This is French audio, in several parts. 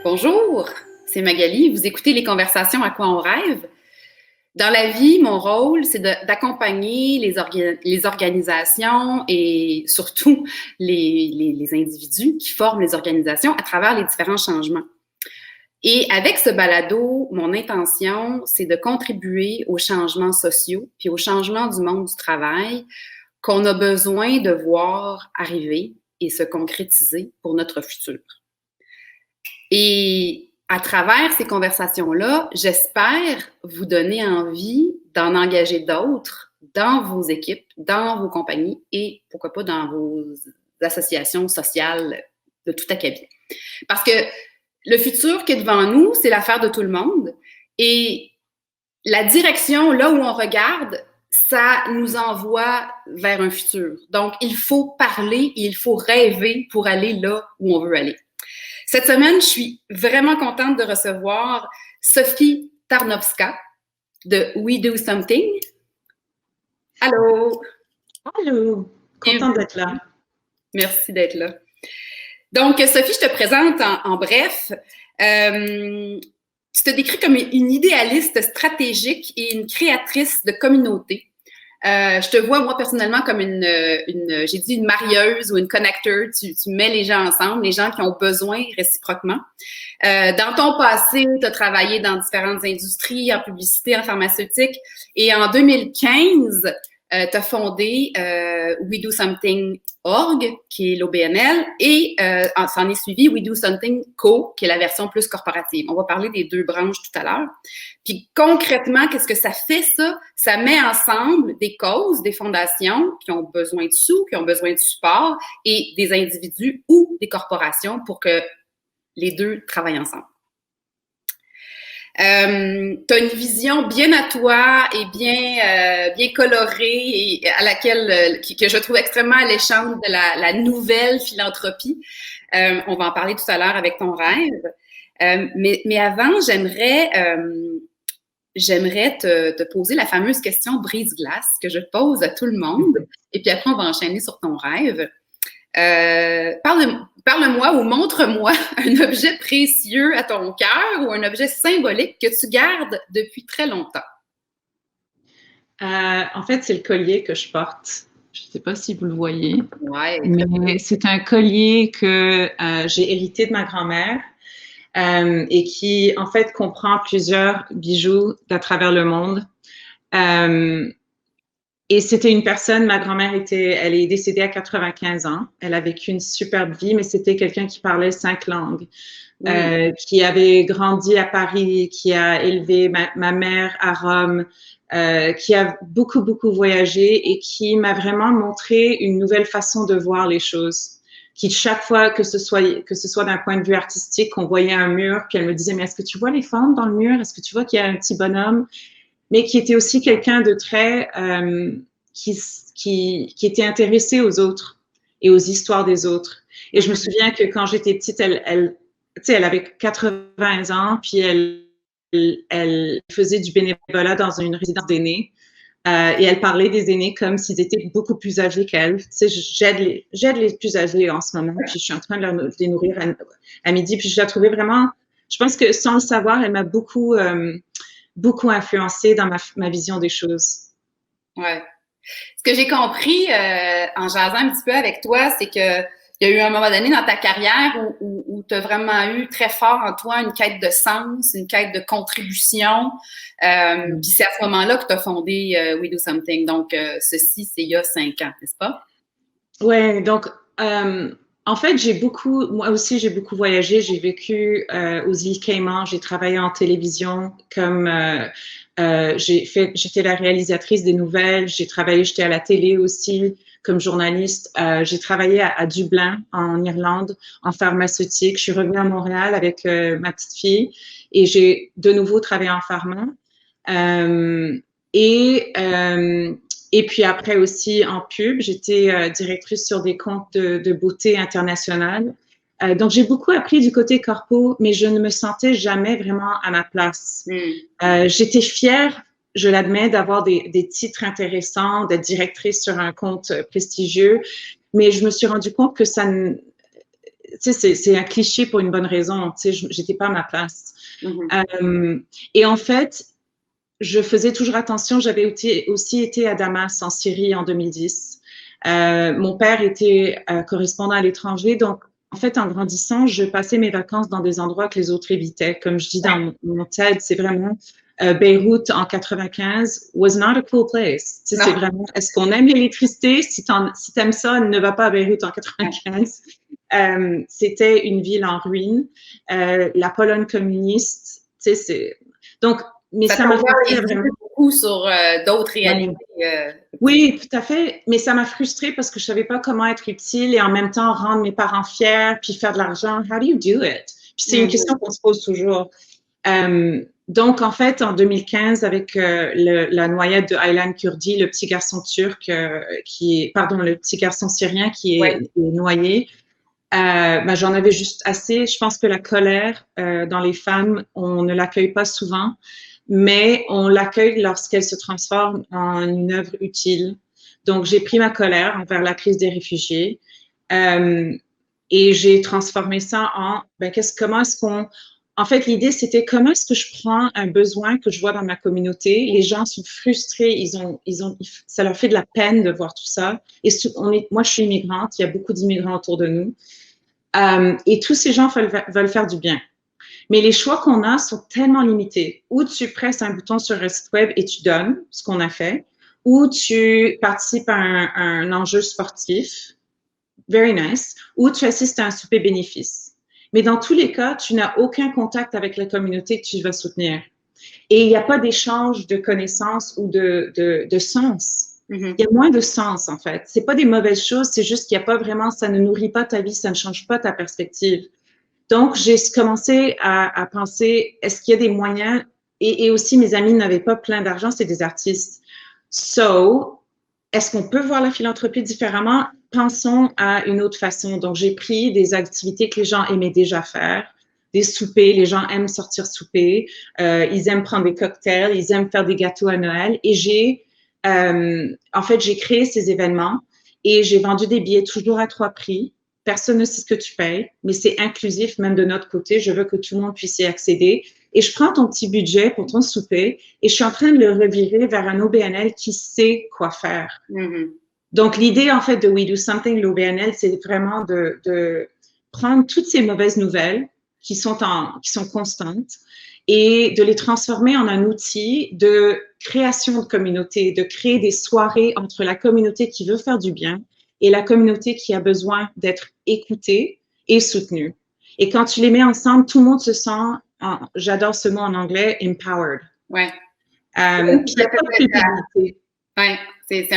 Bonjour, c'est Magali. Vous écoutez les conversations à quoi on rêve. Dans la vie, mon rôle, c'est d'accompagner les organisations et surtout les individus qui forment les organisations à travers les différents changements. Et avec ce balado, mon intention, c'est de contribuer aux changements sociaux puis aux changements du monde du travail qu'on a besoin de voir arriver et se concrétiser pour notre futur. Et à travers ces conversations-là, j'espère vous donner envie d'en engager d'autres dans vos équipes, dans vos compagnies et pourquoi pas dans vos associations sociales de tout acabit. Parce que le futur qui est devant nous, c'est l'affaire de tout le monde. Et la direction, là où on regarde, ça nous envoie vers un futur. Donc, il faut parler et il faut rêver pour aller là où on veut aller. Cette semaine, je suis vraiment contente de recevoir Sophie Tarnowska de We Do Something. Allô! Allô! Contente d'être là. Merci d'être là. Donc, Sophie, je te présente en bref. Tu te décris comme une idéaliste stratégique et une créatrice de communauté. Je te vois, moi, personnellement, comme j'ai dit une marieuse ou une connecteur. Tu mets les gens ensemble, les gens qui ont besoin réciproquement. Dans ton passé, tu as travaillé dans différentes industries, en publicité, en pharmaceutique. Et en 2015, tu as fondé We Do Something Org, qui est l'OBNL, et s'en est suivi We Do Something Co, qui est la version plus corporative. On va parler des deux branches tout à l'heure. Puis concrètement, qu'est-ce que ça fait, ça? Ça met ensemble des causes, des fondations qui ont besoin de sous, qui ont besoin de support, et des individus ou des corporations pour que les deux travaillent ensemble. Tu as une vision bien à toi et bien colorée et à laquelle que je trouve extrêmement alléchante de la nouvelle philanthropie. On va en parler tout à l'heure avec ton rêve. Mais avant, j'aimerais te poser la fameuse question brise-glace que je pose à tout le monde. Et puis après, on va enchaîner sur ton rêve. Parle-moi ou montre-moi un objet précieux à ton cœur ou un objet symbolique que tu gardes depuis très longtemps. En fait, c'est le collier que je porte. Je ne sais pas si vous le voyez, ouais, mais c'est un collier que j'ai hérité de ma grand-mère et qui, en fait, comprend plusieurs bijoux d'à travers le monde. Et c'était une personne, ma grand-mère elle est décédée à 95 ans. Elle a vécu une superbe vie, mais c'était quelqu'un qui parlait 5 langues, qui avait grandi à Paris, qui a élevé ma mère à Rome, qui a beaucoup, beaucoup voyagé et qui m'a vraiment montré une nouvelle façon de voir les choses. Qui chaque fois que ce soit d'un point de vue artistique, on voyait un mur, puis elle me disait, mais est-ce que tu vois les formes dans le mur? Est-ce que tu vois qu'il y a un petit bonhomme? Mais qui était aussi quelqu'un de très qui était intéressé aux autres et aux histoires des autres. Et je me souviens que quand j'étais petite, elle avait 80 ans, puis elle faisait du bénévolat dans une résidence d'aînés. Et elle parlait des aînés comme s'ils étaient beaucoup plus âgés qu'elle. Tu sais, j'aide les plus âgés en ce moment, puis je suis en train de les nourrir à midi. Puis je la trouvais vraiment, je pense que sans le savoir, elle m'a beaucoup influencée dans ma vision des choses. Ouais. Ce que j'ai compris en jasant un petit peu avec toi, c'est que il y a eu un moment donné dans ta carrière où tu as vraiment eu très fort en toi une quête de sens, une quête de contribution. Puis c'est à ce moment-là que tu as fondé We Do Something. Donc, ceci, c'est il y a 5 ans, n'est-ce pas? Oui, donc en fait, moi aussi, j'ai beaucoup voyagé. J'ai vécu aux îles Caïmans, j'ai travaillé en télévision comme j'étais la réalisatrice des nouvelles, j'étais à la télé aussi comme journaliste. J'ai travaillé à Dublin, en Irlande, en pharmaceutique. Je suis revenue à Montréal avec ma petite fille et j'ai de nouveau travaillé en pharma. Et puis après aussi en pub, j'étais directrice sur des comptes de beauté internationale. Donc, j'ai beaucoup appris du côté corpo, mais je ne me sentais jamais vraiment à ma place. J'étais fière, je l'admets, d'avoir des titres intéressants, d'être directrice sur un compte prestigieux, mais je me suis rendu compte que tu sais, c'est un cliché pour une bonne raison. Tu sais, j'étais pas à ma place. Et en fait, je faisais toujours attention. J'avais aussi été à Damas, en Syrie, en 2010. Mon père était correspondant à l'étranger, donc en fait, en grandissant, je passais mes vacances dans des endroits que les autres évitaient. Comme je dis dans mon TED, c'est vraiment Beyrouth en 95 was not a cool place. Tu sais, c'est vraiment, est-ce qu'on aime l'électricité? Si t'aimes ça, ne va pas à Beyrouth en 95. C'était une ville en ruine. La Pologne communiste, tu sais, c'est... Donc, mais ça m'a frustré vraiment beaucoup sur d'autres réalités. Oui, tout à fait. Mais ça m'a frustrée parce que je savais pas comment être utile et en même temps rendre mes parents fiers puis faire de l'argent. How do you do it? Puis c'est une question qu'on se pose toujours. Donc, en fait, en 2015, avec la noyade de Aylan Kurdi, le petit garçon turc le petit garçon syrien qui est noyé, ben, j'en avais juste assez. Je pense que la colère dans les femmes, on ne l'accueille pas souvent, mais on l'accueille lorsqu'elle se transforme en une œuvre utile. Donc, j'ai pris ma colère envers la crise des réfugiés et j'ai transformé ça en, comment est-ce qu'on... En fait, l'idée, c'était comment est-ce que je prends un besoin que je vois dans ma communauté. Les gens sont frustrés, ça leur fait de la peine de voir tout ça. Et moi, je suis immigrante, il y a beaucoup d'immigrants autour de nous. Et tous ces gens veulent faire du bien. Mais les choix qu'on a sont tellement limités. Ou tu presses un bouton sur un site web et tu donnes ce qu'on a fait, ou tu participes à un enjeu sportif, very nice, ou tu assistes à un souper bénéfice. Mais dans tous les cas, tu n'as aucun contact avec la communauté que tu vas soutenir. Et il n'y a pas d'échange de connaissances ou de sens. Il y a moins de sens, en fait. C'est pas des mauvaises choses, c'est juste qu'il n'y a pas vraiment, ça ne nourrit pas ta vie, ça ne change pas ta perspective. Donc, j'ai commencé à penser, est-ce qu'il y a des moyens, et aussi mes amis n'avaient pas plein d'argent, c'est des artistes. So, est-ce qu'on peut voir la philanthropie différemment? Pensons à une autre façon. Donc, j'ai pris des activités que les gens aimaient déjà faire, des soupers, les gens aiment sortir souper, ils aiment prendre des cocktails, ils aiment faire des gâteaux à Noël, et j'ai créé ces événements et j'ai vendu des billets toujours à 3 prix. Personne ne sait ce que tu payes, mais c'est inclusif même de notre côté. Je veux que tout le monde puisse y accéder. Et je prends ton petit budget pour ton souper et je suis en train de le revirer vers un OBNL qui sait quoi faire. Donc, l'idée, en fait, de We Do Something, l'OBNL, c'est vraiment de prendre toutes ces mauvaises nouvelles qui sont constantes et de les transformer en un outil de création de communauté, de créer des soirées entre la communauté qui veut faire du bien et la communauté qui a besoin d'être écoutée et soutenue. Et quand tu les mets ensemble, tout le monde se sent, j'adore ce mot en anglais, empowered. Ouais. Puis il n'y a pas de culpabilité. Ouais, c'est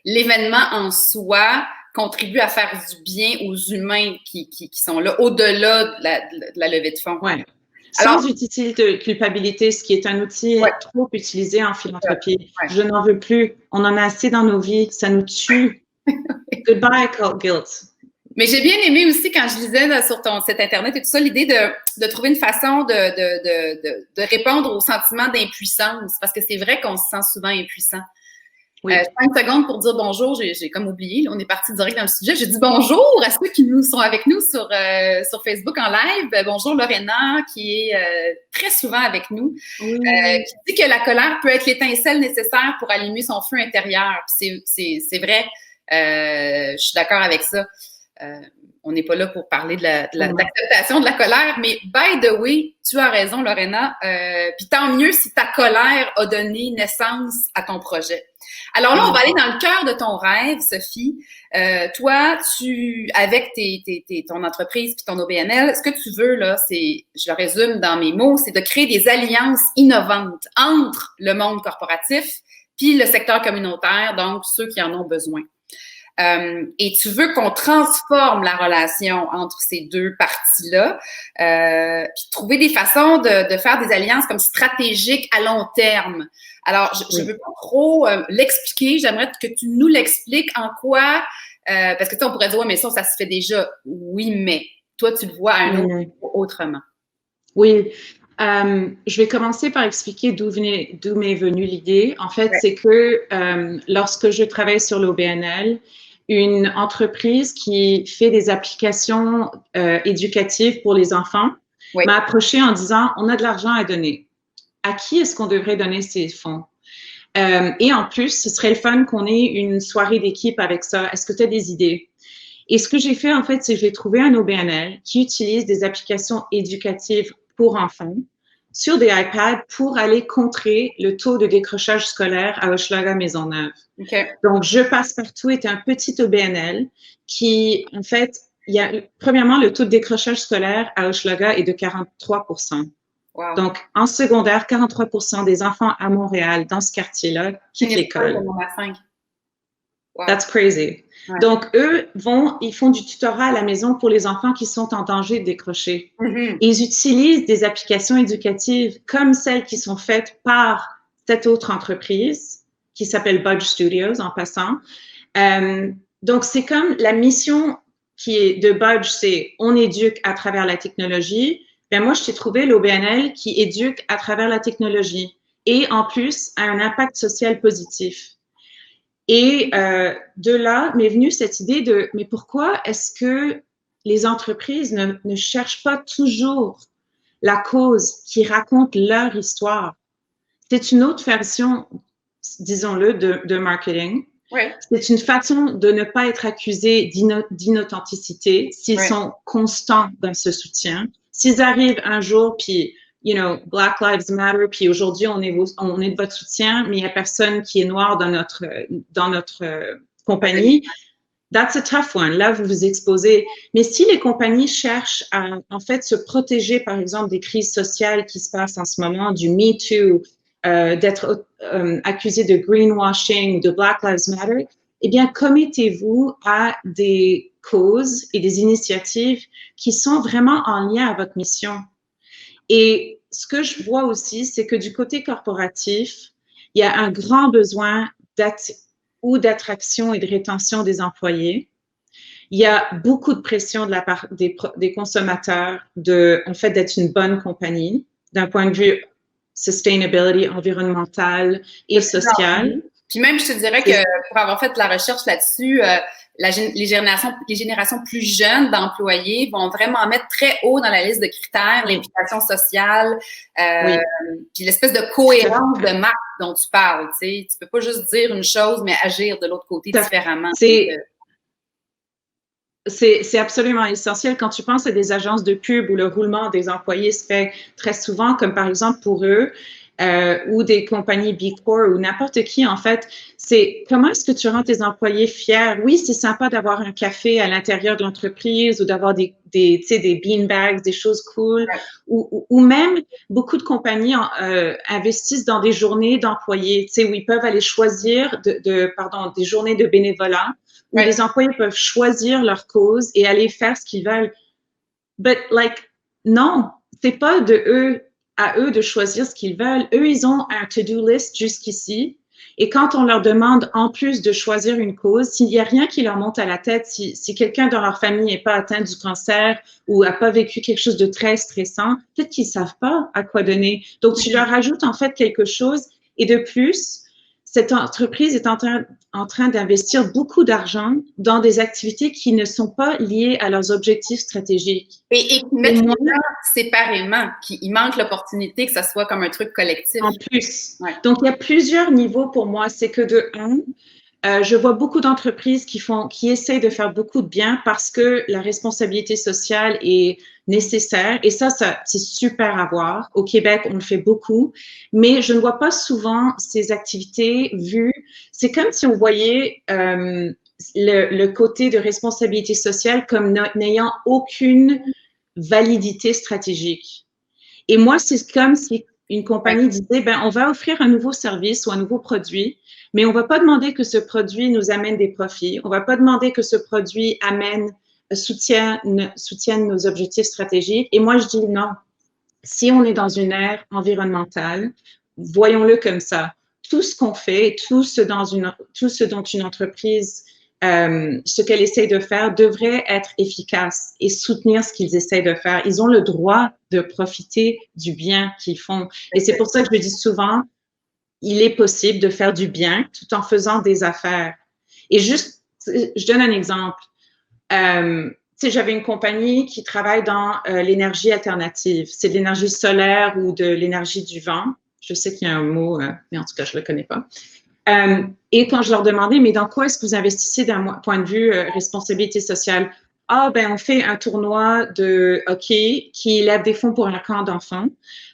l'événement en soi contribue à faire du bien aux humains qui sont là, au-delà de la levée de fonds. Ouais. Sans utiliser de culpabilité, ce qui est un outil trop utilisé en philanthropie. Je n'en veux plus. On en a assez dans nos vies. Ça nous tue. Goodbye, guilt. Mais j'ai bien aimé aussi quand je lisais sur ton site Internet et tout ça, l'idée de trouver une façon de répondre au sentiment d'impuissance. Parce que c'est vrai qu'on se sent souvent impuissant. Oui. 5 secondes pour dire bonjour, j'ai comme oublié. Là, on est parti direct dans le sujet. J'ai dit bonjour à ceux qui sont avec nous sur Facebook en live. Bonjour Lorena, qui est très souvent avec nous, qui dit que la colère peut être l'étincelle nécessaire pour allumer son feu intérieur. C'est vrai, je suis d'accord avec ça. On n'est pas là pour parler de l'acceptation de la colère, mais by the way, tu as raison, Lorena. Puis tant mieux si ta colère a donné naissance à ton projet. Alors là, on va aller dans le cœur de ton rêve, Sophie. Toi, avec ton entreprise puis ton OBNL, ce que tu veux, là, je le résume dans mes mots, c'est de créer des alliances innovantes entre le monde corporatif puis le secteur communautaire, donc ceux qui en ont besoin. Et tu veux qu'on transforme la relation entre ces deux parties-là, puis trouver des façons de faire des alliances comme stratégiques à long terme. Alors, je veux pas trop l'expliquer, j'aimerais que tu nous l'expliques en quoi, parce que tu sais, on pourrait dire, ouais, mais ça se fait déjà. Oui, mais toi, tu le vois à un autre autrement. Oui. Je vais commencer par expliquer d'où m'est venue l'idée. En fait, c'est que lorsque je travaille sur l'OBNL, une entreprise qui fait des applications éducatives pour les enfants m'a approché en disant, on a de l'argent à donner. À qui est-ce qu'on devrait donner ces fonds? Et en plus, ce serait le fun qu'on ait une soirée d'équipe avec ça. Est-ce que tu as des idées? Et ce que j'ai fait, en fait, c'est que j'ai trouvé un OBNL qui utilise des applications éducatives pour enfants sur des iPads pour aller contrer le taux de décrochage scolaire à Hochelaga Maisonneuve. Okay. Donc, Je passe partout est un petit OBNL qui, en fait, il y a, premièrement, le taux de décrochage scolaire à Hochelaga est de 43%. Wow. Donc, en secondaire, 43% des enfants à Montréal, dans ce quartier-là, quittent l'école. Wow. That's crazy. Ouais. Donc, eux ils font du tutorat à la maison pour les enfants qui sont en danger de décrocher. Mm-hmm. Et ils utilisent des applications éducatives comme celles qui sont faites par cette autre entreprise qui s'appelle Budge Studios, en passant. Donc, c'est comme la mission qui est de Budge, c'est on éduque à travers la technologie. Ben moi, je t'ai trouvé l'OBNL qui éduque à travers la technologie et en plus a un impact social positif. Et de là m'est venue cette idée de, mais pourquoi est-ce que les entreprises ne cherchent pas toujours la cause qui raconte leur histoire? C'est une autre version, disons-le, de marketing. Ouais. C'est une façon de ne pas être accusé d'inauthenticité s'ils sont constants dans ce soutien. S'ils arrivent un jour, puis you know, Black Lives Matter, puis aujourd'hui, on est de votre soutien, mais il n'y a personne qui est noir dans notre compagnie. That's a tough one. Là, vous vous exposez. Mais si les compagnies cherchent à, en fait, se protéger, par exemple, des crises sociales qui se passent en ce moment, du Me Too, d'être accusé de greenwashing, de Black Lives Matter, eh bien, commettez-vous à des causes et des initiatives qui sont vraiment en lien à votre mission. Et ce que je vois aussi, c'est que du côté corporatif, il y a un grand besoin d'attraction et de rétention des employés. Il y a beaucoup de pression de la part des consommateurs en fait, d'être une bonne compagnie d'un point de vue sustainability, environnemental et social. Puis même, je te dirais que pour avoir fait la recherche là-dessus, les générations plus jeunes d'employés vont vraiment mettre très haut dans la liste de critères l'implication sociale, puis l'espèce de cohérence de marque dont tu parles. Tu sais, tu peux pas juste dire une chose, mais agir de l'autre côté différemment. C'est absolument essentiel quand tu penses à des agences de pub où le roulement des employés se fait très souvent, comme par exemple pour eux, ou des compagnies Big Four ou n'importe qui, en fait, c'est comment est-ce que tu rends tes employés fiers? Oui, c'est sympa d'avoir un café à l'intérieur de l'entreprise ou d'avoir des beanbags, des choses cool, ou même beaucoup de compagnies investissent dans des journées d'employés, tu sais, où ils peuvent aller choisir des journées de bénévolat, où les employés peuvent choisir leur cause et aller faire ce qu'ils veulent. But non, c'est pas à eux de choisir ce qu'ils veulent. Eux, ils ont un to-do list jusqu'ici. Et quand on leur demande, en plus de choisir une cause, s'il n'y a rien qui leur monte à la tête, si quelqu'un dans leur famille n'est pas atteint du cancer ou n'a pas vécu quelque chose de très stressant, peut-être qu'ils ne savent pas à quoi donner. Donc, tu leur ajoutes en fait quelque chose. Et de plus, cette entreprise est en train d'investir beaucoup d'argent dans des activités qui ne sont pas liées à leurs objectifs stratégiques. Et qui mettent les gens séparément, il manque l'opportunité que ça soit comme un truc collectif. En plus. Ouais. Donc, il y a plusieurs niveaux pour moi. C'est que de un, je vois beaucoup d'entreprises qui essayent de faire beaucoup de bien parce que la responsabilité sociale est nécessaire. Et ça c'est super à voir. Au Québec, on le fait beaucoup. Mais je ne vois pas souvent ces activités vues. C'est comme si on voyait le côté de responsabilité sociale comme n'ayant aucune validité stratégique. Et moi, c'est comme si une compagnie disait, on va offrir un nouveau service ou un nouveau produit, mais on ne va pas demander que ce produit nous amène des profits. On ne va pas demander que ce produit soutienne nos objectifs stratégiques. Et moi, je dis non. Si on est dans une ère environnementale, voyons-le comme ça. Tout ce qu'on fait, tout ce dont une entreprise, ce qu'elle essaie de faire devrait être efficace et soutenir ce qu'ils essaient de faire. Ils ont le droit de profiter du bien qu'ils font. Et c'est pour ça que je dis souvent, il est possible de faire du bien tout en faisant des affaires. Et juste, je donne un exemple. J'avais une compagnie qui travaille dans l'énergie alternative. C'est de l'énergie solaire ou de l'énergie du vent. Je sais qu'il y a un mot, mais en tout cas, je ne le connais pas. Et quand je leur demandais, mais dans quoi est-ce que vous investissez d'un point de vue responsabilité sociale? Ah, ben, on fait un tournoi de hockey qui lève des fonds pour un camp d'enfants.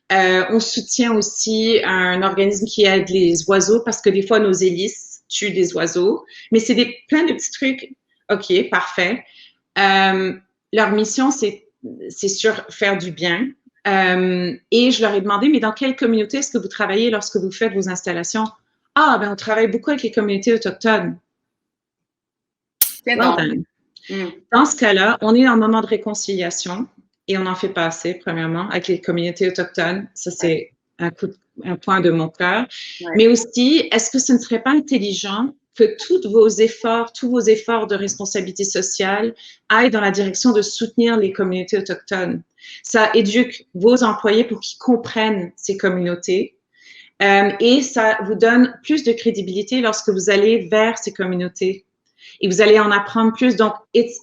On soutient aussi un organisme qui aide les oiseaux parce que des fois, nos hélices tuent des oiseaux. Mais c'est plein de petits trucs. OK, parfait. Leur mission, c'est sûr faire du bien. Et je leur ai demandé, mais dans quelle communauté est-ce que vous travaillez lorsque vous faites vos installations? Ah, ben on travaille beaucoup avec les communautés autochtones. Well done. Dans ce cas-là, on est en moment de réconciliation et on n'en fait pas assez, premièrement, avec les communautés autochtones. Ça, c'est un point de mon cœur. Ouais. Mais aussi, est-ce que ce ne serait pas intelligent que tous vos efforts de responsabilité sociale aillent dans la direction de soutenir les communautés autochtones? Ça éduque vos employés pour qu'ils comprennent ces communautés. Et ça vous donne plus de crédibilité lorsque vous allez vers ces communautés. Et vous allez en apprendre plus. Donc, it's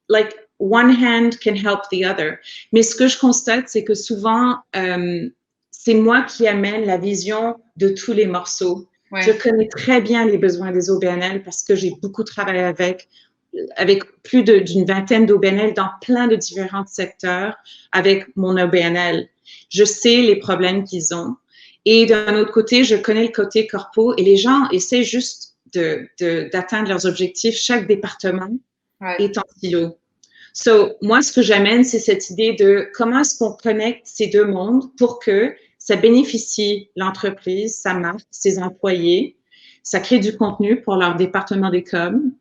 like one hand can help the other. Mais ce que je constate, c'est que souvent, c'est moi qui amène la vision de tous les morceaux. Ouais. Je connais très bien les besoins des OBNL parce que j'ai beaucoup travaillé avec plus d'une vingtaine d'OBNL dans plein de différents secteurs avec mon OBNL. Je sais les problèmes qu'ils ont. Et d'un autre côté, je connais le côté corpo et les gens essaient juste d'atteindre leurs objectifs. Chaque département est en silo. Moi, ce que j'amène, c'est cette idée de comment est-ce qu'on connecte ces deux mondes pour que ça bénéficie l'entreprise, sa marque, ses employés, ça crée du contenu pour leur département des coms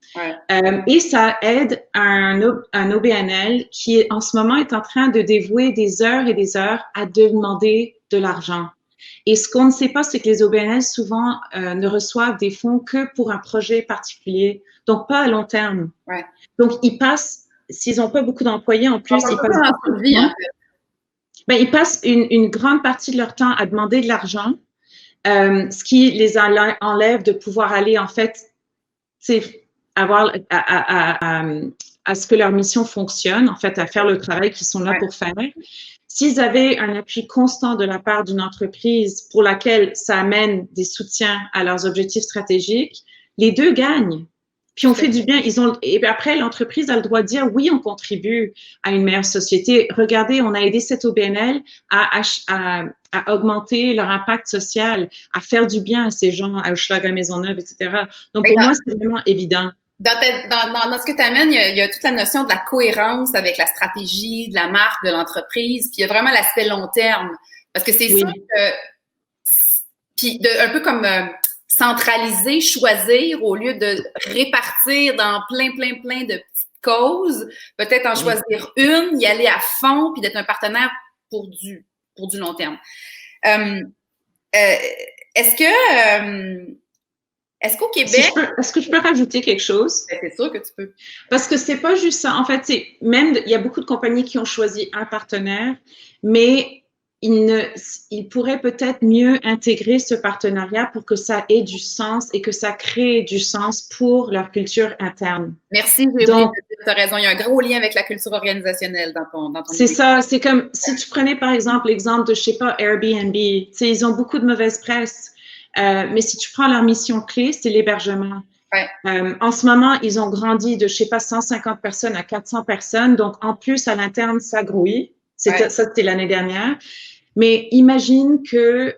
et ça aide un OBNL qui, en ce moment, est en train de dévouer des heures et des heures à demander de l'argent. Et ce qu'on ne sait pas, c'est que les OBNL, souvent, ne reçoivent des fonds que pour un projet particulier, donc pas à long terme. Ouais. Donc, ils passent, s'ils n'ont pas beaucoup d'employés, en plus, ils passent une grande partie de leur temps à demander de l'argent, ce qui les enlève de pouvoir aller, en fait, avoir à ce que leur mission fonctionne, en fait, à faire le travail qu'ils sont là pour faire. S'ils avaient un appui constant de la part d'une entreprise pour laquelle ça amène des soutiens à leurs objectifs stratégiques, les deux gagnent. Puis on fait du bien. Et après, l'entreprise a le droit de dire oui, on contribue à une meilleure société. Regardez, on a aidé cette OBNL à augmenter leur impact social, à faire du bien à ces gens, à Hochelaga Maisonneuve, etc. Donc pour moi, c'est vraiment évident. Dans ce que tu amènes, il y a toute la notion de la cohérence avec la stratégie, de la marque, de l'entreprise, puis il y a vraiment l'aspect long terme. Parce que c'est sûr que, puis un peu comme centraliser, choisir, au lieu de répartir dans plein de petites causes, peut-être en choisir une, y aller à fond, puis d'être un partenaire pour du long terme. Est-ce qu'au Québec… Est-ce que je peux rajouter quelque chose? C'est sûr que tu peux. Parce que c'est pas juste ça. En fait, il y a beaucoup de compagnies qui ont choisi un partenaire, mais ils pourraient peut-être mieux intégrer ce partenariat pour que ça ait du sens et que ça crée du sens pour leur culture interne. Merci, tu as raison. Il y a un gros lien avec la culture organisationnelle dans ton C'est ça. C'est comme si tu prenais par exemple l'exemple de, je sais pas, Airbnb. Ils ont beaucoup de mauvaise presse. Mais si tu prends leur mission clé, c'est l'hébergement. Ouais. En ce moment, ils ont grandi de, je sais pas, 150 personnes à 400 personnes. Donc, en plus, à l'interne, ça grouille. Ça, c'était l'année dernière. Mais imagine que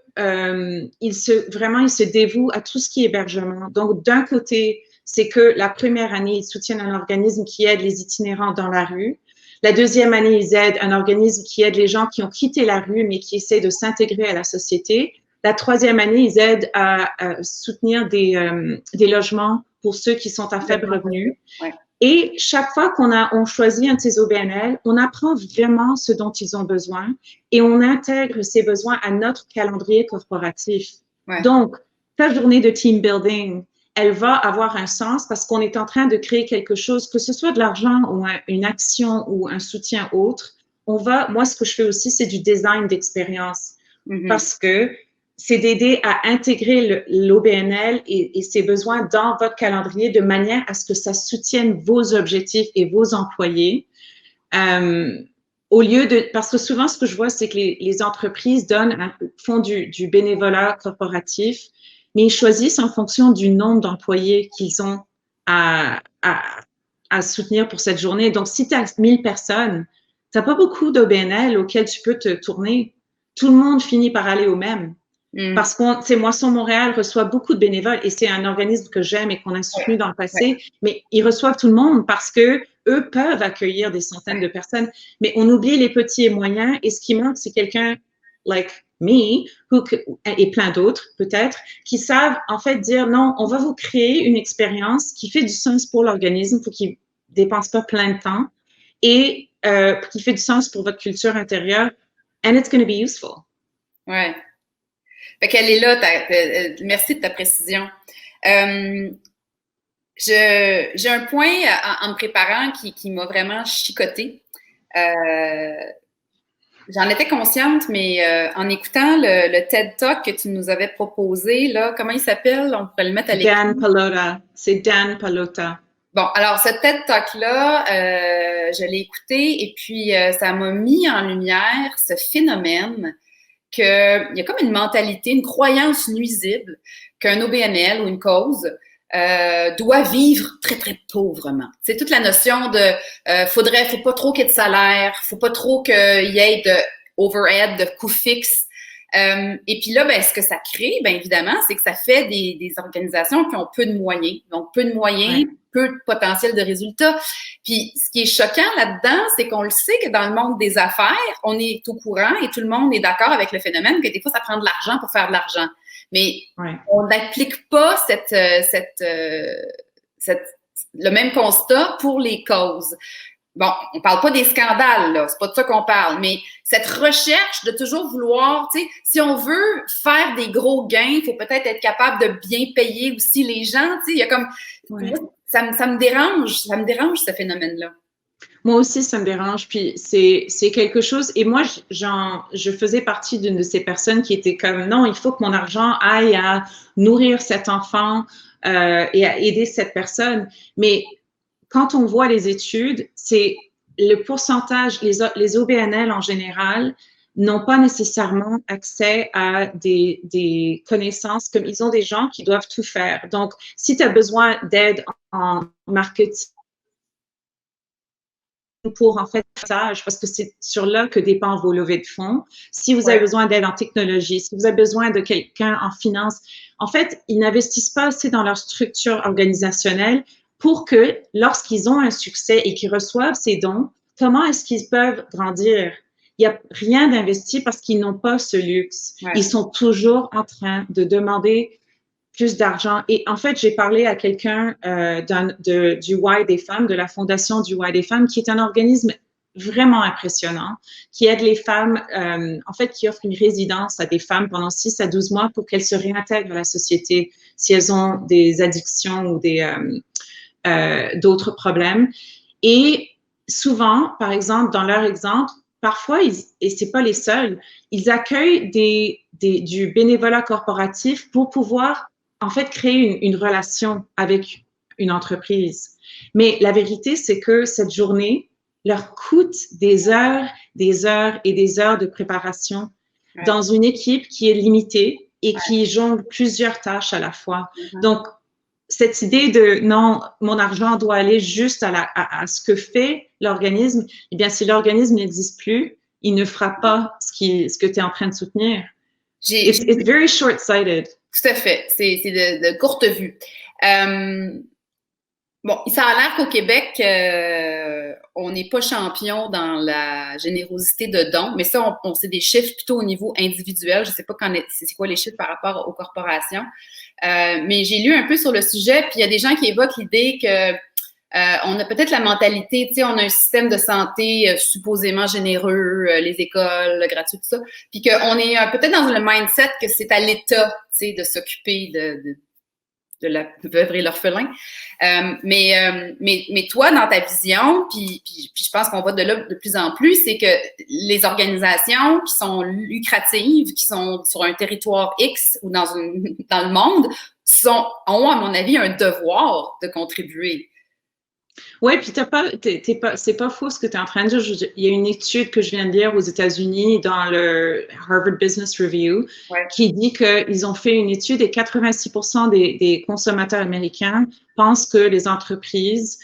ils se dévouent à tout ce qui est hébergement. Donc, d'un côté, c'est que la première année, ils soutiennent un organisme qui aide les itinérants dans la rue. La deuxième année, ils aident un organisme qui aide les gens qui ont quitté la rue, mais qui essaient de s'intégrer à la société. La troisième année, ils aident à soutenir des logements pour ceux qui sont à faible revenu. Ouais. Et chaque fois on choisit un de ces OBNL, on apprend vraiment ce dont ils ont besoin et on intègre ces besoins à notre calendrier corporatif. Ouais. Donc, ta journée de team building, elle va avoir un sens parce qu'on est en train de créer quelque chose, que ce soit de l'argent ou une action ou un soutien autre. Moi, ce que je fais aussi, c'est du design d'expérience. Mm-hmm. Parce que c'est d'aider à intégrer l'OBNL et ses besoins dans votre calendrier de manière à ce que ça soutienne vos objectifs et vos employés. Au lieu de, parce que souvent, ce que je vois, c'est que les entreprises font du bénévolat corporatif, mais ils choisissent en fonction du nombre d'employés qu'ils ont à soutenir pour cette journée. Donc, si tu as 1000 personnes, tu n'as pas beaucoup d'OBNL auxquels tu peux te tourner. Tout le monde finit par aller au même. Parce que Moisson Montréal reçoit beaucoup de bénévoles et c'est un organisme que j'aime et qu'on a soutenu dans le passé, mais ils reçoivent tout le monde parce que eux peuvent accueillir des centaines de personnes. Mais on oublie les petits et moyens et ce qui manque, c'est quelqu'un like me et plein d'autres peut-être qui savent en fait dire non, on va vous créer une expérience qui fait du sens pour l'organisme pour qu'il ne dépense pas plein de temps et qui fait du sens pour votre culture intérieure and it's going to be useful. Ouais. Fait qu'elle est là, merci de ta précision. J'ai un point en me préparant qui m'a vraiment chicoté. J'en étais consciente, mais en écoutant le TED Talk que tu nous avais proposé, là, comment il s'appelle? On pourrait le mettre à l'écran. Dan Pallotta. C'est Dan Pallotta. Bon, alors ce TED Talk-là, je l'ai écouté et puis ça m'a mis en lumière ce phénomène qu'il y a comme une mentalité, une croyance nuisible qu'un OBNL ou une cause doit vivre très, très pauvrement. C'est toute la notion de faut pas trop qu'il y ait de salaire, faut pas trop qu'il y ait de overhead, de coûts fixes. Et puis là, ben, ce que ça crée, bien évidemment, c'est que ça fait des organisations qui ont peu de moyens. Donc, peu de moyens, peu de potentiel de résultats. Puis, ce qui est choquant là-dedans, c'est qu'on le sait que dans le monde des affaires, on est au courant et tout le monde est d'accord avec le phénomène que des fois, ça prend de l'argent pour faire de l'argent. Mais on n'applique pas le même constat pour les causes. Bon, on parle pas des scandales, là, c'est pas de ça qu'on parle, mais cette recherche de toujours vouloir, tu sais, si on veut faire des gros gains, il faut peut-être être capable de bien payer aussi les gens, tu sais, il y a comme, ça me dérange ce phénomène-là. Moi aussi, ça me dérange, puis c'est quelque chose, et moi, je faisais partie d'une de ces personnes qui étaient comme, non, il faut que mon argent aille à nourrir cet enfant et à aider cette personne, mais quand on voit les études, c'est le pourcentage, les OBNL en général n'ont pas nécessairement accès à des connaissances, comme ils ont des gens qui doivent tout faire. Donc, si tu as besoin d'aide en marketing pour en fait parce que c'est sur là que dépend vos levées de fonds. Si vous avez besoin d'aide en technologie, si vous avez besoin de quelqu'un en finance, en fait, ils n'investissent pas assez dans leur structure organisationnelle pour que lorsqu'ils ont un succès et qu'ils reçoivent ces dons, comment est-ce qu'ils peuvent grandir? Il n'y a rien d'investi parce qu'ils n'ont pas ce luxe. Ils sont toujours en train de demander plus d'argent. Et en fait, j'ai parlé à quelqu'un du Y des femmes, de la fondation du Y des femmes, qui est un organisme vraiment impressionnant, qui aide les femmes, en fait, qui offre une résidence à des femmes pendant 6 à 12 mois pour qu'elles se réintègrent à la société si elles ont des addictions ou d'autres problèmes. Et souvent, par exemple, dans leur exemple, parfois, et c'est pas les seuls, ils accueillent du bénévolat corporatif pour pouvoir en fait créer une relation avec une entreprise. Mais la vérité, c'est que cette journée leur coûte des heures et des heures de préparation dans une équipe qui est limitée et qui jongle plusieurs tâches à la fois. Donc, cette idée de non, mon argent doit aller juste à ce que fait l'organisme, eh bien, si l'organisme n'existe plus, il ne fera pas ce que tu es en train de soutenir. It's very short-sighted. Tout à fait. C'est de courte vue. Bon, ça a l'air qu'au Québec, on n'est pas champion dans la générosité de dons, mais ça, on sait des chiffres plutôt au niveau individuel. Je ne sais pas c'est quoi les chiffres par rapport aux corporations. Mais j'ai lu un peu sur le sujet, puis il y a des gens qui évoquent l'idée que on a peut-être la mentalité, tu sais, on a un système de santé supposément généreux, les écoles gratuites, tout ça, puis qu'on est peut-être dans le mindset que c'est à l'État, tu sais, de s'occuper de la veuve et l'orphelin. Mais toi, dans ta vision, puis je pense qu'on va de là de plus en plus, c'est que les organisations qui sont lucratives, qui sont sur un territoire X ou dans le monde, ont, à mon avis, un devoir de contribuer. Oui, puis c'est pas faux ce que tu es en train de dire. Il y a une étude que je viens de lire aux États-Unis dans le Harvard Business Review qui dit qu'ils ont fait une étude et 86% des consommateurs américains pensent que les entreprises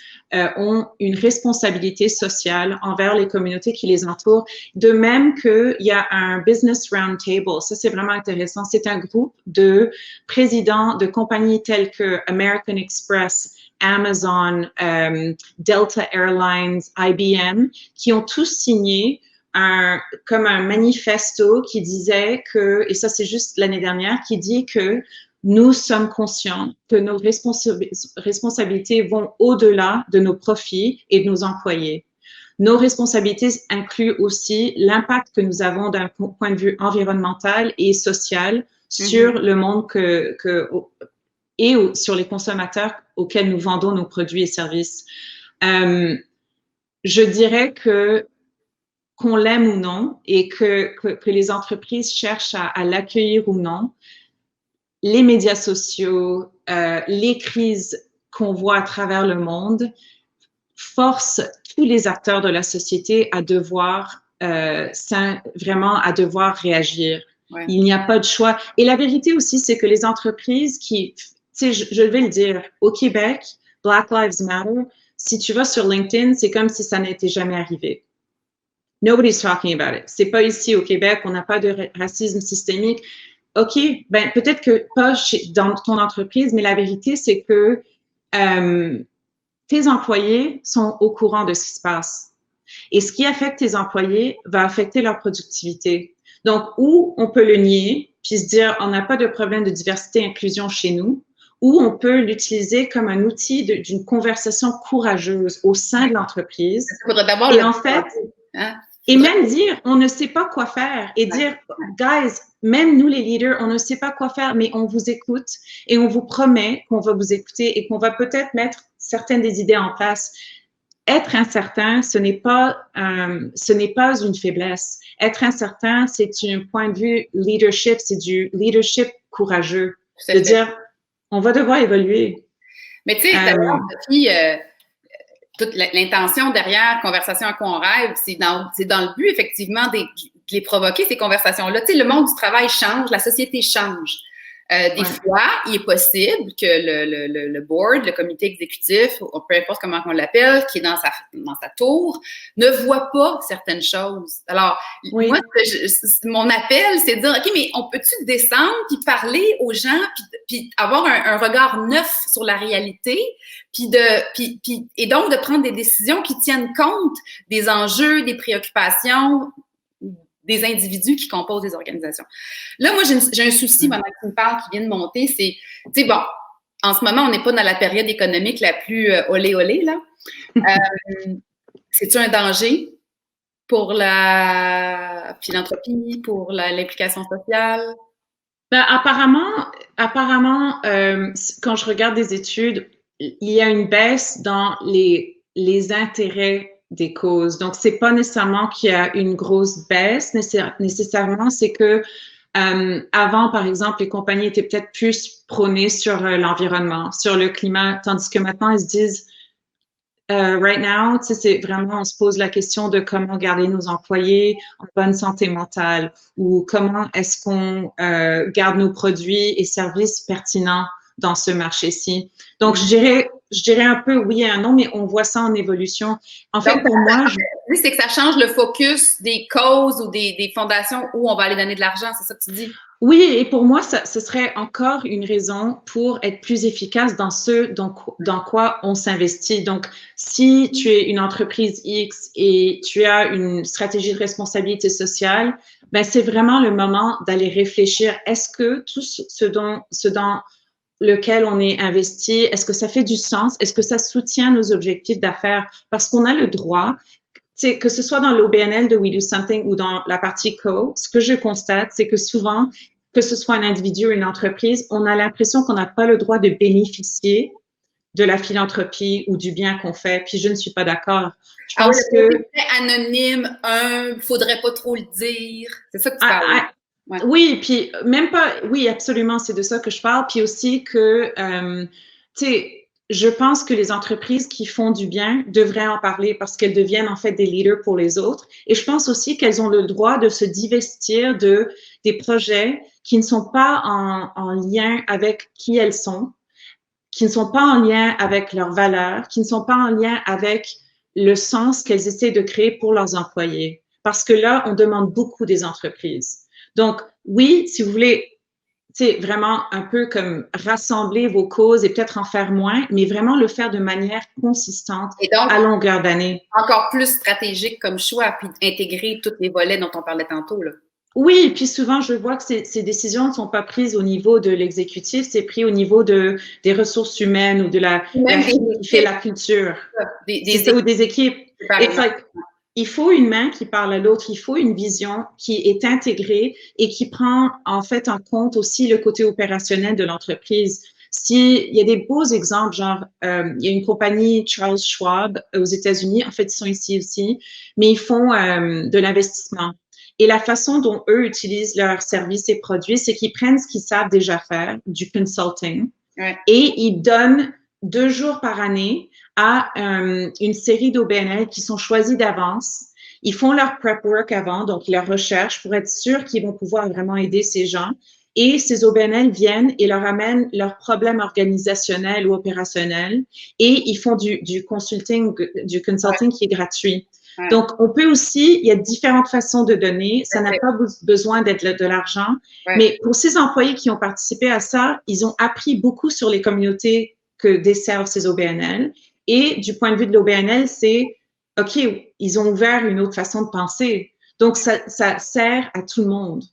ont une responsabilité sociale envers les communautés qui les entourent. De même qu'il y a un Business Roundtable. Ça, c'est vraiment intéressant. C'est un groupe de présidents de compagnies telles que American Express, Amazon, Delta Airlines, IBM, qui ont tous signé comme un manifesto qui disait que, et ça c'est juste l'année dernière, qui dit que nous sommes conscients que nos responsabilités vont au-delà de nos profits et de nos employés. Nos responsabilités incluent aussi l'impact que nous avons d'un point de vue environnemental et social sur le monde et sur les consommateurs auxquels nous vendons nos produits et services. Je dirais qu'on l'aime ou non et que les entreprises cherchent à l'accueillir ou non, les médias sociaux, les crises qu'on voit à travers le monde forcent tous les acteurs de la société à devoir à devoir réagir. Ouais. Il n'y a pas de choix. Et la vérité aussi, c'est que les entreprises tu sais, je vais le dire, au Québec, Black Lives Matter, si tu vas sur LinkedIn, c'est comme si ça n'était jamais arrivé. Nobody's talking about it. C'est pas ici au Québec, on n'a pas de racisme systémique. OK, ben peut-être que pas dans ton entreprise, mais la vérité, c'est que tes employés sont au courant de ce qui se passe. Et ce qui affecte tes employés va affecter leur productivité. Donc, ou on peut le nier, puis se dire, on n'a pas de problème de diversité et inclusion chez nous, ou on peut l'utiliser comme un outil d'une conversation courageuse au sein de l'entreprise. Et en fait, et même dire, on ne sait pas quoi faire, et dire, guys, même nous les leaders, on ne sait pas quoi faire, mais on vous écoute et on vous promet qu'on va vous écouter et qu'on va peut-être mettre certaines des idées en place. Être incertain, ce n'est pas une faiblesse. Être incertain, c'est un point de vue leadership, c'est du leadership courageux. De dire, on va devoir évoluer. Mais tu sais, d'abord, Sophie, toute l'intention derrière Conversation à quoi on rêve, c'est dans le but, effectivement, de les provoquer, ces conversations-là. Tu sais, le monde du travail change, la société change. Des fois, il est possible que le board, le comité exécutif, peu importe comment on l'appelle, qui est dans sa tour, ne voit pas certaines choses. Alors, moi, mon appel, c'est de dire, OK, mais on peut-tu descendre puis parler aux gens puis avoir un regard neuf sur la réalité et donc de prendre des décisions qui tiennent compte des enjeux, des préoccupations, des individus qui composent des organisations. Là, moi, j'ai un souci, pendant que tu me parles, qui vient de monter, c'est, tu sais, bon, en ce moment, on n'est pas dans la période économique la plus olé-olé, là. C'est-tu un danger pour la philanthropie, pour l'implication sociale? Ben, apparemment, quand je regarde des études, il y a une baisse dans les intérêts des causes. Donc, c'est pas nécessairement qu'il y a une grosse baisse, nécessairement, c'est que avant, par exemple, les compagnies étaient peut-être plus prônées sur l'environnement, sur le climat, tandis que maintenant, elles se disent right now, tu sais, c'est vraiment, on se pose la question de comment garder nos employés en bonne santé mentale ou comment est-ce qu'on garde nos produits et services pertinents dans ce marché-ci. Donc, je dirais un peu oui et un non, mais on voit ça en évolution. En fait, pour moi, c'est que ça change le focus des causes ou des fondations où on va aller donner de l'argent, c'est ça que tu dis? Oui, et pour moi, ce serait encore une raison pour être plus efficace dans quoi on s'investit. Donc, si tu es une entreprise X et tu as une stratégie de responsabilité sociale, ben c'est vraiment le moment d'aller réfléchir. Est-ce que tout ce dans lequel on est investi, est-ce que ça fait du sens? Est-ce que ça soutient nos objectifs d'affaires? Parce qu'on a le droit, que ce soit dans l'OBNL de We Do Something ou dans la partie co, ce que je constate, c'est que souvent, que ce soit un individu ou une entreprise, on a l'impression qu'on n'a pas le droit de bénéficier de la philanthropie ou du bien qu'on fait. Puis je ne suis pas d'accord. Je pense que anonyme, faudrait pas trop le dire. C'est ça que tu parles. Ouais. Oui, puis même pas. Oui, absolument, c'est de ça que je parle. Puis aussi que, tu sais, je pense que les entreprises qui font du bien devraient en parler parce qu'elles deviennent en fait des leaders pour les autres. Et je pense aussi qu'elles ont le droit de se divestir de des projets qui ne sont pas en lien avec qui elles sont, qui ne sont pas en lien avec leurs valeurs, qui ne sont pas en lien avec le sens qu'elles essaient de créer pour leurs employés. Parce que là, on demande beaucoup des entreprises. Donc, oui, si vous voulez, tu sais, vraiment un peu comme rassembler vos causes et peut-être en faire moins, mais vraiment le faire de manière consistante et donc, à longueur d'année. Encore plus stratégique comme choix, puis intégrer tous les volets dont on parlait tantôt, là. Oui, puis souvent, je vois que ces décisions ne sont pas prises au niveau de l'exécutif, c'est pris au niveau des ressources humaines ou de la qui fait la culture. Des équipes. Il faut une main qui parle à l'autre, il faut une vision qui est intégrée et qui prend en fait en compte aussi le côté opérationnel de l'entreprise. Il y a des beaux exemples, genre il y a une compagnie Charles Schwab aux États-Unis, en fait ils sont ici aussi, mais ils font de l'investissement. Et la façon dont eux utilisent leurs services et produits, c'est qu'ils prennent ce qu'ils savent déjà faire, du consulting, et ils donnent 2 jours par année à une série d'OBNL qui sont choisis d'avance. Ils font leur prep work avant, donc leur recherche, pour être sûr qu'ils vont pouvoir vraiment aider ces gens. Et ces OBNL viennent et leur amènent leurs problèmes organisationnels ou opérationnels et ils font du consulting qui est gratuit. Donc, on peut aussi, il y a différentes façons de donner. Ça n'a pas besoin d'être de l'argent. Mais pour ces employés qui ont participé à ça, ils ont appris beaucoup sur les communautés que desservent ces OBNL. Et du point de vue de l'OBNL, c'est, OK, ils ont ouvert une autre façon de penser. Donc, ça sert à tout le monde.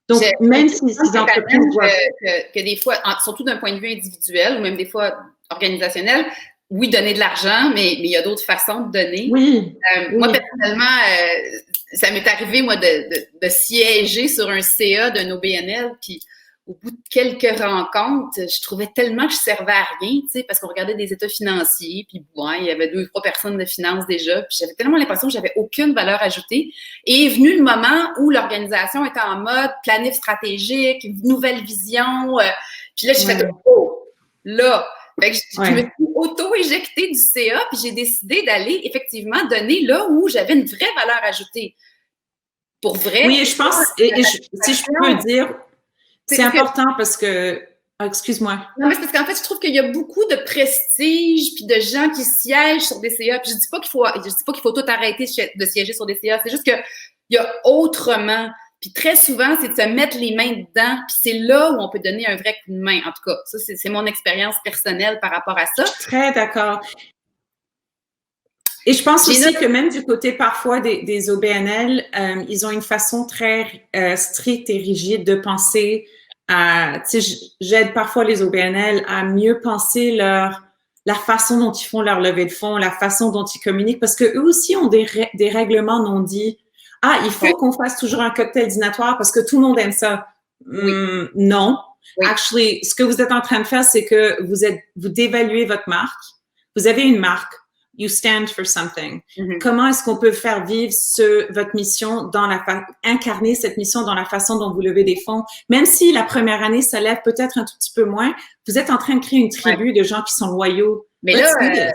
Donc, même si ces entreprises doivent... que des fois, surtout d'un point de vue individuel ou même des fois organisationnel, oui, donner de l'argent, mais il y a d'autres façons de donner. Oui. Moi, personnellement, ça m'est arrivé, moi, de siéger sur un CA d'un OBNL, puis au bout de quelques rencontres, je trouvais tellement que je servais à rien, tu sais, parce qu'on regardait des états financiers, puis bon, il y avait 2 ou 3 personnes de finance déjà, puis j'avais tellement l'impression que j'avais aucune valeur ajoutée. Et est venu le moment où l'organisation était en mode planif stratégique, nouvelle vision, puis là, je fais oh, là. Fait que je me suis auto-éjectée du CA, puis j'ai décidé d'aller effectivement donner là où j'avais une vraie valeur ajoutée. Pour vrai. Oui, je pense, si je peux dire, c'est important parce que... excuse-moi. Non, mais c'est parce qu'en fait, je trouve qu'il y a beaucoup de prestige puis de gens qui siègent sur des CA. Puis je dis pas qu'il faut tout arrêter de siéger sur des CA. C'est juste qu'il y a autrement. Puis très souvent, c'est de se mettre les mains dedans. Puis c'est là où on peut donner un vrai coup de main. En tout cas, ça, c'est mon expérience personnelle par rapport à ça. Je suis très d'accord. Et je pense aussi que même du côté parfois des OBNL, ils ont une façon très stricte et rigide de penser. Tu sais, j'aide parfois les OBNL à mieux penser la façon dont ils font leur levée de fonds, la façon dont ils communiquent, parce que eux aussi ont des règlements non dits. Ah, il faut qu'on fasse toujours un cocktail dînatoire parce que tout le monde aime ça. Non. Actually, ce que vous êtes en train de faire, c'est que vous dévaluez votre marque. Vous avez une marque. You stand for something. Comment est-ce qu'on peut faire vivre votre mission incarner cette mission dans la façon dont vous levez des fonds? Même si la première année, ça lève peut-être un tout petit peu moins, vous êtes en train de créer une tribu de gens qui sont loyaux. Mais là,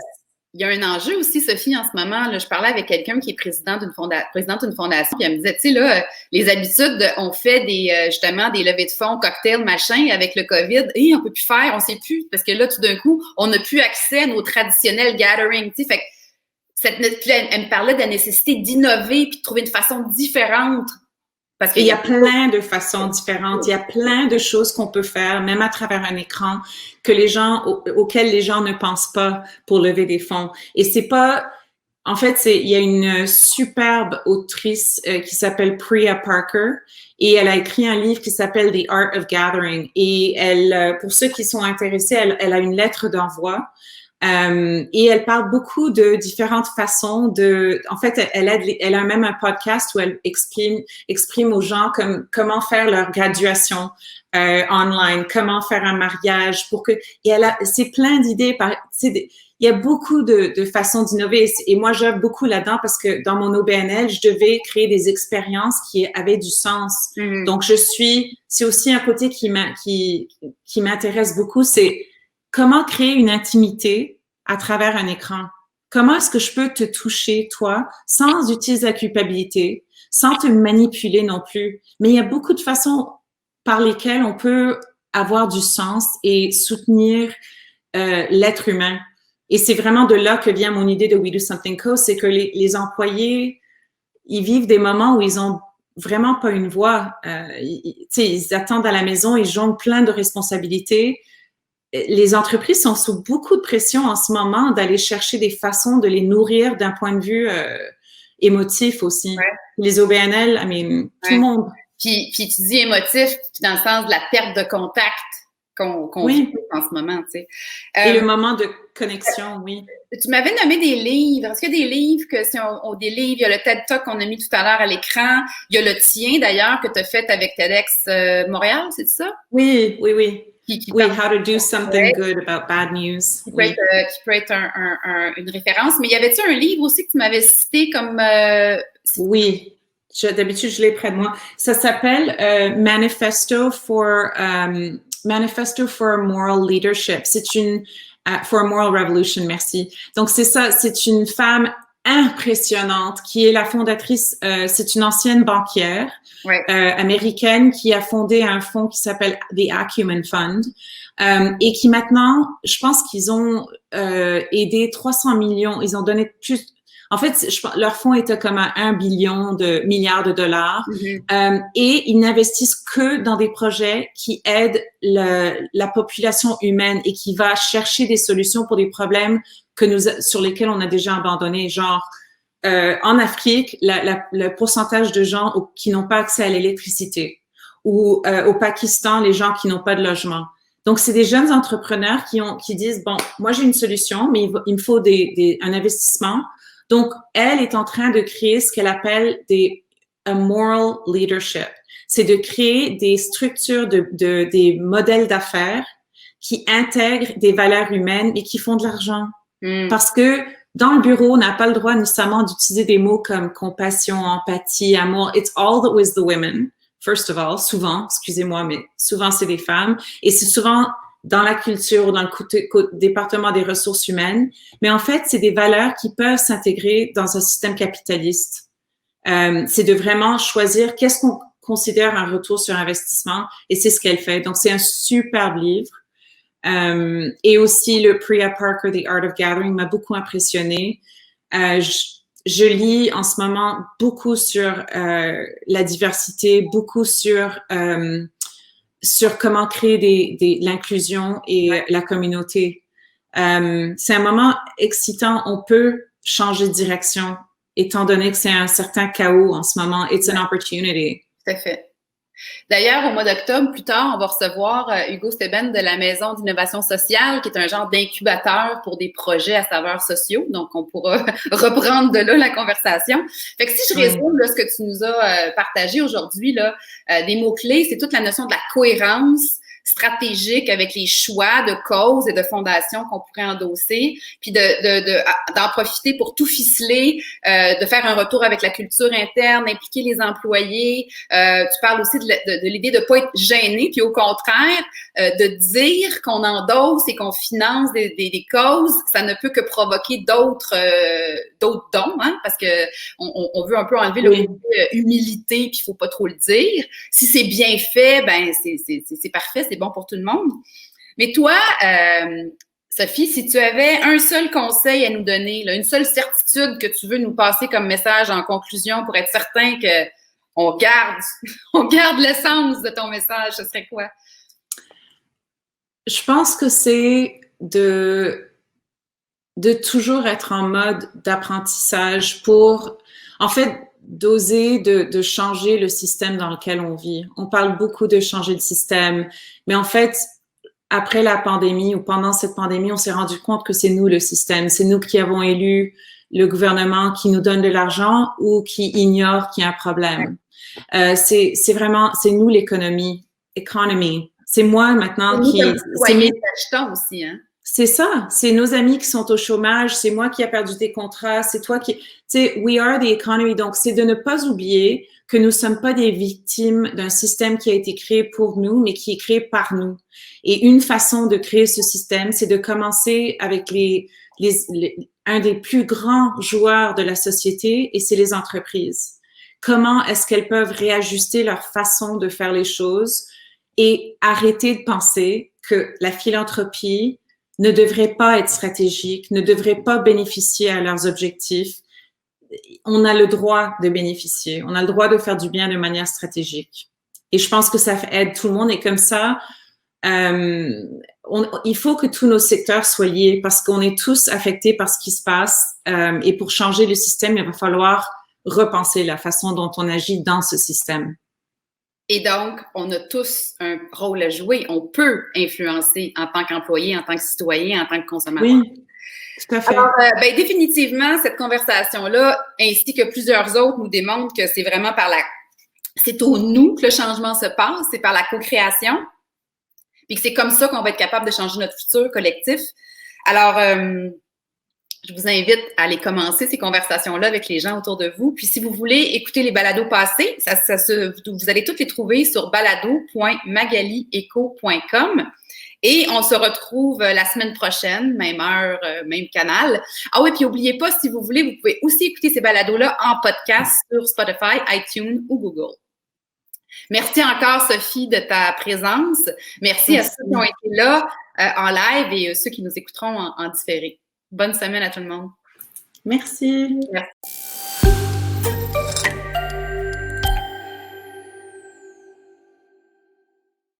il y a un enjeu aussi, Sophie, en ce moment. Là, je parlais avec quelqu'un qui est présidente d'une fondation, puis elle me disait, tu sais, là, les habitudes, on fait justement des levées de fonds, cocktails, machin, avec le COVID, et on peut plus faire, on sait plus, parce que là, tout d'un coup, on n'a plus accès à nos traditionnels gatherings, tu sais, fait que elle me parlait de la nécessité d'innover puis de trouver une façon différente. Parce qu'il y a plein de façons différentes. Il y a plein de choses qu'on peut faire, même à travers un écran, auxquelles les gens ne pensent pas pour lever des fonds. Et c'est pas, en fait, il y a une superbe autrice qui s'appelle Priya Parker et elle a écrit un livre qui s'appelle The Art of Gathering. Et elle, pour ceux qui sont intéressés, elle a une lettre d'envoi Et elle parle beaucoup de différentes façons de. En fait, elle a même un podcast où elle exprime aux gens comment faire leur graduation online, comment faire un mariage pour que. Et c'est plein d'idées. Il y a beaucoup de façons d'innover. Et moi, j'œuvre beaucoup là-dedans parce que dans mon OBNL, je devais créer des expériences qui avaient du sens. Mm-hmm. Donc, c'est aussi un côté qui m'intéresse beaucoup, c'est comment créer une intimité à travers un écran. Comment est-ce que je peux te toucher, toi, sans utiliser la culpabilité, sans te manipuler non plus? Mais il y a beaucoup de façons par lesquelles on peut avoir du sens et soutenir l'être humain. Et c'est vraiment de là que vient mon idée de We Do Something Co, c'est que les employés, ils vivent des moments où ils ont vraiment pas une voix. Ils attendent à la maison, ils jonglent plein de responsabilités. Les entreprises sont sous beaucoup de pression en ce moment d'aller chercher des façons de les nourrir d'un point de vue émotif aussi. Ouais. Les OBNL, tout le monde. Puis tu dis émotif, puis dans le sens de la perte de contact qu'on vit en ce moment, tu sais. Et le moment de connexion, oui. Tu m'avais nommé des livres. Est-ce qu'il y a des livres des livres? Il y a le TED Talk qu'on a mis tout à l'heure à l'écran. Il y a le tien, d'ailleurs, que tu as fait avec TEDx Montréal, c'est ça? Oui. Qui How to do something good about bad news. Qui peut être une référence. Mais y avait-tu un livre aussi que tu m'avais cité comme... Oui. D'habitude, je l'ai près de moi. Ça s'appelle Manifesto for Moral Leadership. C'est une for a Moral Revolution, merci. Donc c'est ça, c'est une femme impressionnante qui est la fondatrice. C'est une ancienne banquière américaine qui a fondé un fonds qui s'appelle The Acumen Fund et qui maintenant, je pense qu'ils ont aidé 300 millions. Ils ont donné plus. En fait, leur fonds était comme à 1 billion de milliards de dollars et ils n'investissent que dans des projets qui aident la population humaine et qui va chercher des solutions pour des problèmes sur lesquels on a déjà abandonné. Genre, en Afrique, le pourcentage de gens qui n'ont pas accès à l'électricité ou au Pakistan, les gens qui n'ont pas de logement. Donc, c'est des jeunes entrepreneurs qui disent, bon, moi, j'ai une solution, mais il me faut un investissement. Donc, elle est en train de créer ce qu'elle appelle a moral leadership. C'est de créer des structures des modèles d'affaires qui intègrent des valeurs humaines et qui font de l'argent. Parce que dans le bureau, on n'a pas le droit nécessairement d'utiliser des mots comme compassion, empathie, amour. It's all with the women, first of all. Souvent, excusez-moi, mais souvent, c'est des femmes. Et c'est souvent dans la culture ou dans le département des ressources humaines. Mais en fait, c'est des valeurs qui peuvent s'intégrer dans un système capitaliste. C'est de vraiment choisir qu'est-ce qu'on considère un retour sur investissement et c'est ce qu'elle fait. Donc, c'est un superbe livre. Et aussi, le Priya Parker, The Art of Gathering, m'a beaucoup impressionnée. Je lis en ce moment beaucoup sur la diversité, beaucoup sur comment créer l'inclusion et la communauté. C'est un moment excitant. On peut changer de direction, étant donné que c'est un certain chaos en ce moment. It's an opportunity. Tout à fait. D'ailleurs, au mois d'octobre, plus tard, on va recevoir Hugo Steben de la Maison d'innovation sociale, qui est un genre d'incubateur pour des projets à saveurs sociaux. Donc, on pourra reprendre de là la conversation. Fait que si je résume là, ce que tu nous as partagé aujourd'hui, là, des mots-clés, c'est toute la notion de la cohérence stratégique avec les choix de causes et de fondations qu'on pourrait endosser, puis d'en profiter pour tout ficeler, de faire un retour avec la culture interne, impliquer les employés. Tu parles aussi de l'idée de pas être gêné, puis au contraire, de dire qu'on endosse et qu'on finance des causes, ça ne peut que provoquer d'autres dons, hein, parce que on veut un peu enlever le côté humilité, puis il faut pas trop le dire. Si c'est bien fait, ben c'est parfait, c'est bon pour tout le monde. Mais toi, Sophie, si tu avais un seul conseil à nous donner, là, une seule certitude que tu veux nous passer comme message en conclusion pour être certain que on garde l'essence de ton message, ce serait quoi? Je pense que c'est de toujours être en mode d'apprentissage pour, en fait, d'oser de changer le système dans lequel on vit. On parle beaucoup de changer le système, mais en fait, après la pandémie ou pendant cette pandémie, on s'est rendu compte que c'est nous le système, c'est nous qui avons élu le gouvernement qui nous donne de l'argent ou qui ignore qu'il y a un problème. C'est vraiment, c'est nous l'économie, economy. C'est moi maintenant qui... C'est mes achetants aussi, hein? C'est ça, c'est nos amis qui sont au chômage, c'est moi qui ai perdu des contrats, c'est toi qui... Tu sais, we are the economy. Donc, c'est de ne pas oublier que nous sommes pas des victimes d'un système qui a été créé pour nous, mais qui est créé par nous. Et une façon de créer ce système, c'est de commencer avec un des plus grands joueurs de la société, et c'est les entreprises. Comment est-ce qu'elles peuvent réajuster leur façon de faire les choses et arrêter de penser que la philanthropie ne devrait pas être stratégique, ne devrait pas bénéficier à leurs objectifs. On a le droit de bénéficier, on a le droit de faire du bien de manière stratégique. Et je pense que ça aide tout le monde. Et comme ça, il faut que tous nos secteurs soient liés parce qu'on est tous affectés par ce qui se passe. Et pour changer le système, il va falloir repenser la façon dont on agit dans ce système. Et donc, on a tous un rôle à jouer. On peut influencer en tant qu'employé, en tant que citoyen, en tant que consommateur. Oui, tout à fait. Alors, définitivement, cette conversation-là, ainsi que plusieurs autres, nous démontrent que c'est vraiment c'est au nous que le changement se passe, c'est par la co-création. Puis que c'est comme ça qu'on va être capable de changer notre futur collectif. Alors, je vous invite à aller commencer ces conversations-là avec les gens autour de vous. Puis, si vous voulez écouter les balados passés, vous allez toutes les trouver sur balado.magalieco.com. Et on se retrouve la semaine prochaine, même heure, même canal. Ah oui, puis n'oubliez pas, si vous voulez, vous pouvez aussi écouter ces balados-là en podcast sur Spotify, iTunes ou Google. Merci encore, Sophie, de ta présence. Merci à ceux qui ont été là en live et ceux qui nous écouteront en différé. Bonne semaine à tout le monde. Merci. Merci.